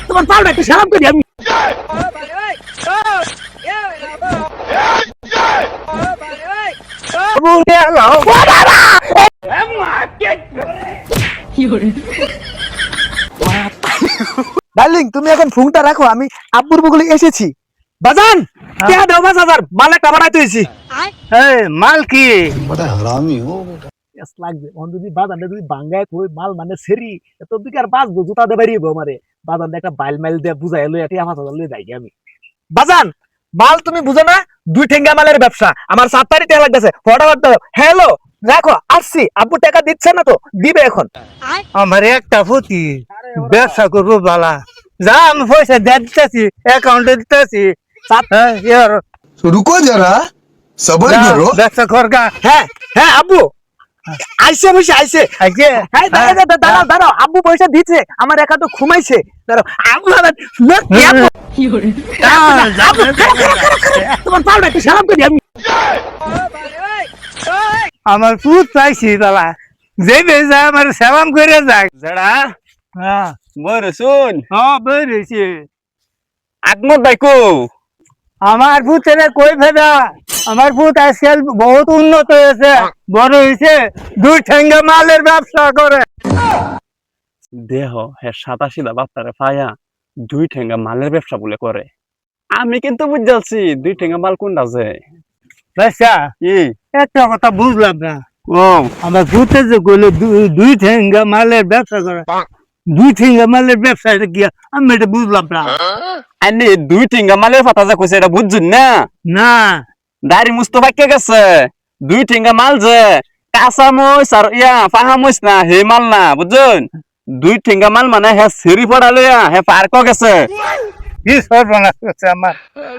তোমার পাউডার একটু সালাম করি আমি। ডার্লিং তুমি এখন ফোনটা রাখো, আমি আব্বুর বগলে এসেছি। বাজান টিয়া দাও 5000 মাল একটা বানাইতে হইছি। মাল কি बड़ा हरामी हो बेटा। গ্যাস লাগবে অন যদি বাজানটা যদি বাঙ্গায় কই মাল মানে সেরি এত বিকার বাজবো জুতা দে বাড়িয়ে আমারে। বাজান একটা বাইল মাইল দিয়ে বুঝাই লই টিয়া 5000 লই যাই আমি। বাজান মাল তুমি বুঝো না, দুই ঠেঙ্গা মালের ব্যবসা, আমার 7 তারিখ টাকা লাগতেছে। ফটাফট দাও। হ্যালো রাখো আসছি, আব্বু টাকা দিচ্ছে না তো দিবে এখন। আমার একটা ফুটি ব্যবসা করবো বালা, যা আমি পয়সা দিয়ে দিতেছি, অ্যাকাউন্টে দিতেছি। तो रुको जरा सबर करो। ব্যবসা করগা। হ্যাঁ হ্যাঁ আব্বু আইছে বসে আইছে। হ্যাঁ দাঁড়াও দাঁড়াও, আব্বু পয়সা দিচ্ছে, আমার একা তো ঘুমাইছে। দাঁড়াও আব্বু তোমার পাউডার একটু সালাম করি আমি। আমার ফুট পাইছি বালা, যে বেজা আমার সালাম করে যাক। জড়া হ্যাঁ বরে শুন বেরিয়েছি। আকমত ভাইকো আমার ভূতের কই ফেদা, আমার ভূত আজকাল বহুত উন্নত হয়েছে, বড় হয়েছে, দুই ঠেঙ্গা মালের ব্যবসা করে। দেহ হ্যাঁ সাদা সিধা বাপ্তারে পায়া দুই ঠেঙ্গা মালের ব্যবসা বলে করে। আমি কিন্তু বুঝাচ্ছি দুই ঠেঙ্গা মাল কোনটা যে আচ্ছা কি একটা কথা বুঝলাম না, ও আমার ভূতে যে কইলো দুই ঠেঙ্গা মালের ব্যবসা করে, দুই ঠেঙ্গা মালের ব্যবসা এটা কি আমি এটা বুঝলাম না। আনি দুই ঠেঙ্গা মালের কথা যা কইছে এটা বুঝছুন না? না দাড়ি মুস্তফা কে গেছে দুই ঠেঙ্গা মাল যে কাঁচা মইস আর ফাহা মইস না, হে মাল না বুঝছেন। দুই ঠেঙ্গা মাল মানে হ্যাঁ সেরি পড়া লইয়া হ্যাঁ পার্ক গেছে। কি সর্বনাশ করছে আমার,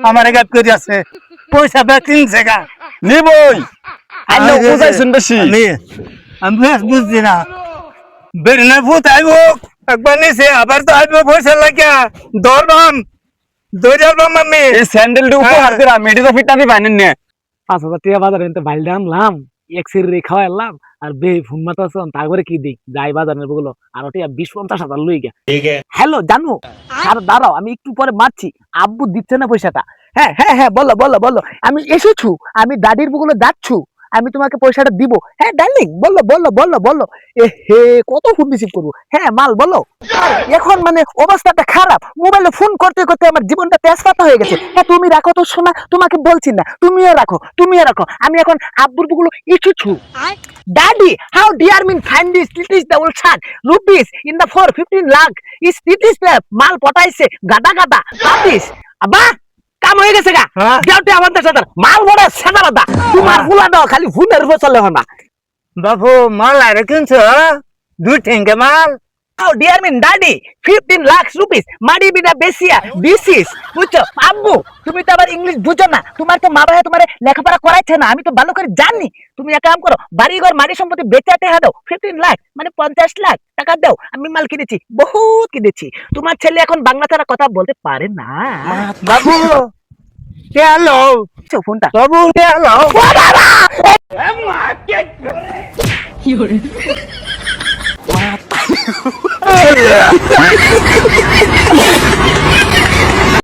আমার এগাত করে আছে পয়সা কিনছে গা নিবই আনি বুঝাইছুন বেশি। আমি বেশ বুঝছি না, বেরনা ভূত আইব একবার নিছে, আবার তো আইব পয়সা লাগিয়া ধরবাম ধরবাম আমি। এই স্যান্ডেল ডি উপহার দিরা মেডিটা ফিট আমি বানেন নে 5000 টাকা বাজারে এনতে বাইলটা আনলাম, এক সিরি খাওয়াইলাম আর বে ফোন মাতা আছে তারপরে কি দেই যাই বাজারে বগলো আর ওটা 20-50 হাজার লই গে। ঠিক আছে হ্যালো জানো আর দাঁড়াও আমি একটু পরে মারছি, আব্বু দিচ্ছে না পয়সাটা। হ্যাঁ হ্যাঁ হ্যাঁ বলো বলো বলো, আমি এসেছু, আমি দাদির বগলে যাচ্ছু, আমি তোমাকে পয়সাটা দিব। হ্যাঁ ডার্লিং বলো বলো বলো বলো। এ হে কত ফোন রিসিভ করবো। হ্যাঁ মাল বলো। এখন মানে অবস্থাটা খারাপ, মোবাইলে ফোন করতে করতে আমার জীবনটা তেজপাতা হয়ে গেছে। হ্যাঁ তুমি রাখো তো শোনা, তোমাকে বলছি না, তুমিও রাখো তুমিও রাখো। আমি এখন আব্বুর বগলো ইচ্ছুছু। Daddy, how dear mean find this? It is the old son. Rupees in the 4-15 lakh. It is the mal পটাইছে গাদা গাদা পাতিস। আবা কাম হয়ে গেছে গা। দেওতে আমাদের সাথে মাল বড় সাদা গাদা। তোমার ফুলা দাও খালি ফুলের উপর চলে না। বাবু মাল আর কিনছ দুই ঠেঙ্গা মাল। How dear mean daddy 15 lakhs rupees. মাডি বিনা বেসিয়া this is বুঝছো আব্বু তুমি তো আবার ইংলিশ বুঝো না, তোমার তো মা বাবা তোমারে লেখাপড়া করাইছে না, আমি তো ভালো করে জানি। তুমি এক কাম করো বাড়ি ঘর মাটি সম্পত্তি বেচে টাকা দাও, 15 লাখ মানে 50 লাখ টাকা দাও, আমি মাল কিনেছি বহুত কিনেছি। তোমার ছেলে এখন বাংলা ছাড়া কথা বলতে পারে না। বাবু হ্যালো ফোনটা বাবু হ্যালো কি